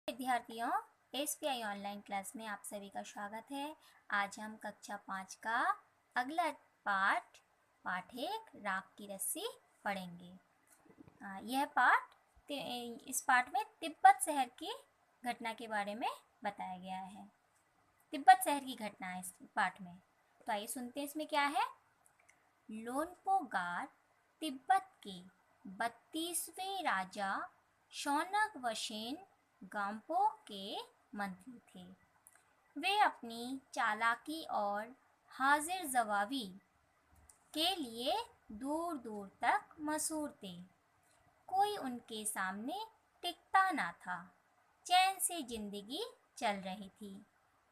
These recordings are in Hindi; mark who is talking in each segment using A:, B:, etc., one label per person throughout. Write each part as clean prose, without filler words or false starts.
A: विद्यार्थियों, एसपीआई ऑनलाइन क्लास में आप सभी का स्वागत है। आज हम कक्षा 5 का अगला पाठ 1 राख की रस्सी पढ़ेंगे। यह पाठ इस पाठ में तिब्बत शहर की घटना के बारे में बताया गया है। तिब्बत शहर की घटना है इस पाठ में। तो आइए सुनते हैं इसमें क्या है। लोनपो गार तिब्बत के 32वें राजा शौनक वशेन गाम्पो के मंत्री थे। वे अपनी चालाकी और हाजिर जवाबी के लिए दूर दूर तक मशहूर थे। कोई उनके सामने टिकता ना था। चैन से जिंदगी चल रही थी,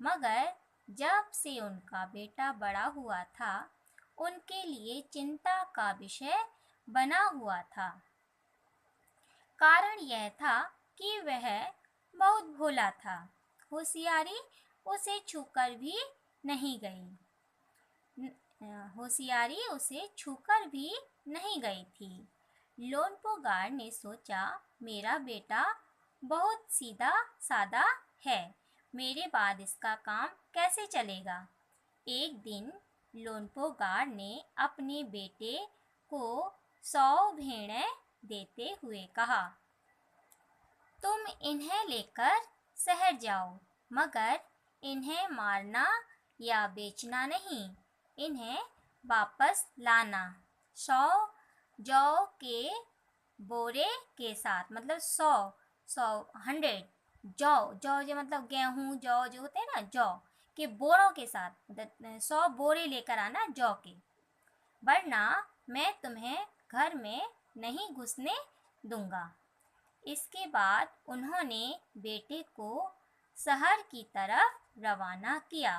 A: मगर जब से उनका बेटा बड़ा हुआ था, उनके लिए चिंता का विषय बना हुआ था। कारण यह था कि वह बहुत भोला था। होशियारी उसे छूकर भी नहीं गई। होशियारी उसे छूकर भी नहीं गई थी। लोनपो गार ने सोचा, मेरा बेटा बहुत सीधा सादा है, मेरे बाद इसका काम कैसे चलेगा। एक दिन लोनपो गार ने अपने बेटे को 100 भेड़ें देते हुए कहा, तुम इन्हें लेकर शहर जाओ, मगर इन्हें मारना या बेचना नहीं, इन्हें वापस लाना 100 जौ के बोरे के साथ। मतलब 100 जौ जो मतलब गेहूँ जौ जो होते हैं ना, जौ के बोरों के साथ 100 बोरे लेकर आना जौ के, वरना मैं तुम्हें घर में नहीं घुसने दूंगा। इसके बाद उन्होंने बेटे को शहर की तरफ रवाना किया।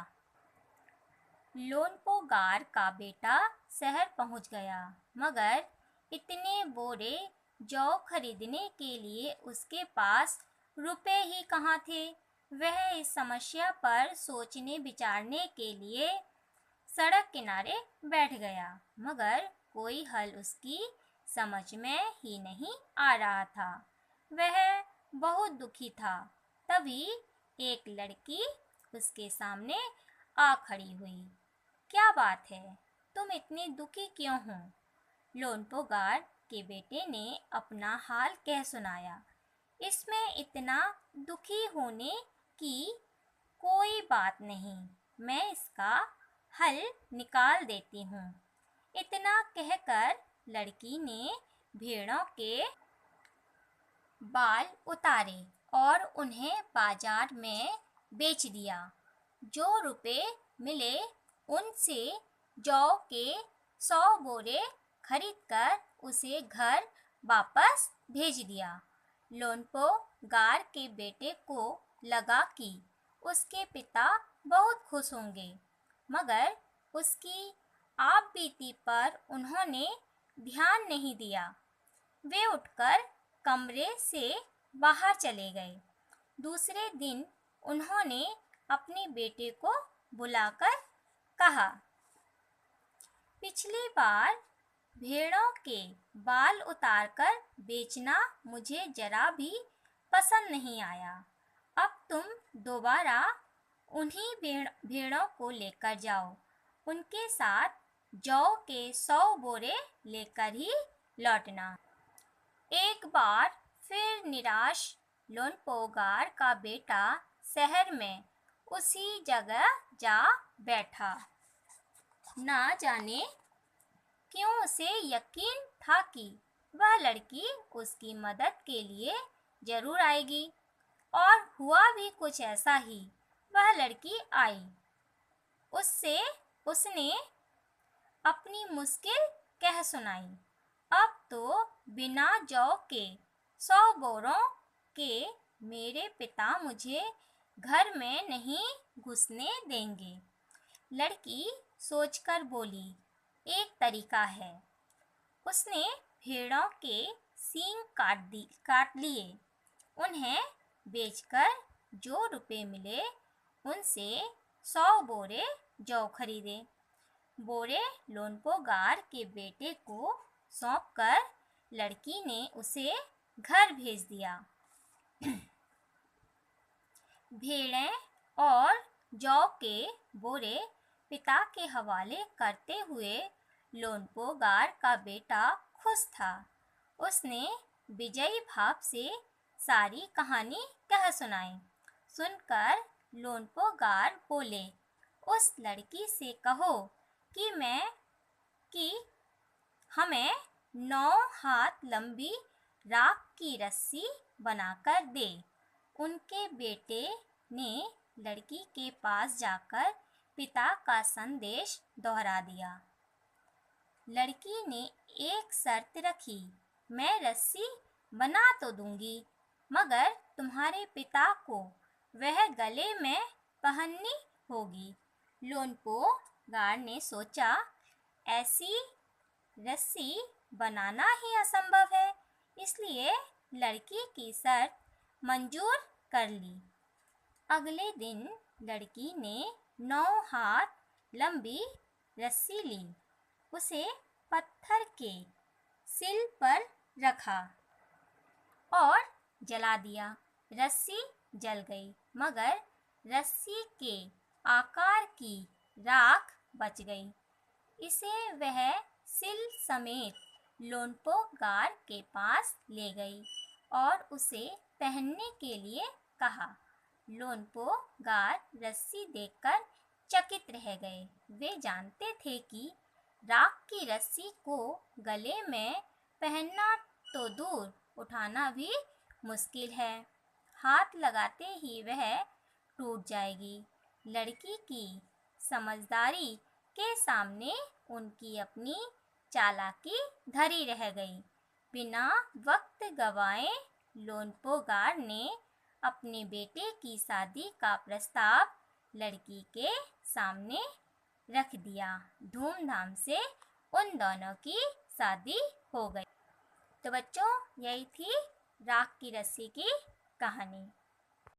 A: लोनपो गार का बेटा शहर पहुंच गया, मगर इतने बोरे जौ खरीदने के लिए उसके पास रुपए ही कहाँ थे। वह इस समस्या पर सोचने विचारने के लिए सड़क किनारे बैठ गया, मगर कोई हल उसकी समझ में ही नहीं आ रहा था। वह बहुत दुखी था। तभी एक लड़की उसके सामने आ खड़ी हुई। क्या बात है, तुम इतनी दुखी क्यों हो? लोनपो गार के बेटे ने अपना हाल कह सुनाया। इसमें इतना दुखी होने की कोई बात नहीं, मैं इसका हल निकाल देती हूँ। इतना कहकर लड़की ने भेड़ों के बाल उतारे और उन्हें बाजार में बेच दिया। जो रुपए मिले उनसे जौ के 100 बोरे खरीदकर उसे घर वापस भेज दिया। लोनपो गार के बेटे को लगा कि उसके पिता बहुत खुश होंगे, मगर उसकी आपबीती पर उन्होंने ध्यान नहीं दिया। वे उठकर कमरे से बाहर चले गए। दूसरे दिन उन्होंने अपने बेटे को बुलाकर कहा, पिछली बार भेड़ों के बाल उतारकर बेचना मुझे जरा भी पसंद नहीं आया। अब तुम दोबारा उन्हीं भेड़ों को लेकर जाओ। उनके साथ जौ के 100 बोरे लेकर ही लौटना। एक बार फिर निराश लोनपो गार का बेटा शहर में उसी जगह जा बैठा। ना जाने क्यों उसे यकीन था कि वह लड़की उसकी मदद के लिए जरूर आएगी, और हुआ भी कुछ ऐसा ही। वह लड़की आई। उसने अपनी मुश्किल कह सुनाई। अब तो बिना जौ के 100 बोरों के मेरे पिता मुझे घर में नहीं घुसने देंगे। लड़की सोचकर बोली, एक तरीका है। उसने भेड़ों के सींग काट लिए। उन्हें बेचकर जो रुपए मिले उनसे 100 बोरे जौ खरीदे। बोरे लोनपो गार के बेटे को सौंपकर लड़की ने उसे घर भेज दिया। भेड़ें और जौ के बोरे पिता के हवाले करते हुए लोनपो गार का बेटा खुश था। उसने विजयी भाव से सारी कहानी कह सुनाई। सुनकर लोनपो गार बोले, उस लड़की से कहो कि हमें 9 हाथ लंबी राख की रस्सी बनाकर दे। उनके बेटे ने लड़की के पास जाकर पिता का संदेश दोहरा दिया। लड़की ने एक शर्त रखी, मैं रस्सी बना तो दूंगी, मगर तुम्हारे पिता को वह गले में पहननी होगी। लोनपो गार ने सोचा, ऐसी रस्सी बनाना ही असंभव है, इसलिए लड़की की शर्त मंजूर कर ली। अगले दिन लड़की ने 9 हाथ लंबी रस्सी ली, उसे पत्थर के सिल पर रखा और जला दिया। रस्सी जल गई, मगर रस्सी के आकार की राख बच गई। इसे वह सिल समेत लोनपो गार के पास ले गई और उसे पहनने के लिए कहा। लोनपो गार रस्सी देखकर चकित रह गए। वे जानते थे कि राख की रस्सी को गले में पहनना तो दूर, उठाना भी मुश्किल है। हाथ लगाते ही वह टूट जाएगी। लड़की की समझदारी के सामने उनकी अपनी चालाकी धरी रह गई। बिना वक्त गवाए लोनपो गार ने अपने बेटे की शादी का प्रस्ताव लड़की के सामने रख दिया। धूमधाम से उन दोनों की शादी हो गई। तो बच्चों, यही थी राख की रस्सी की कहानी।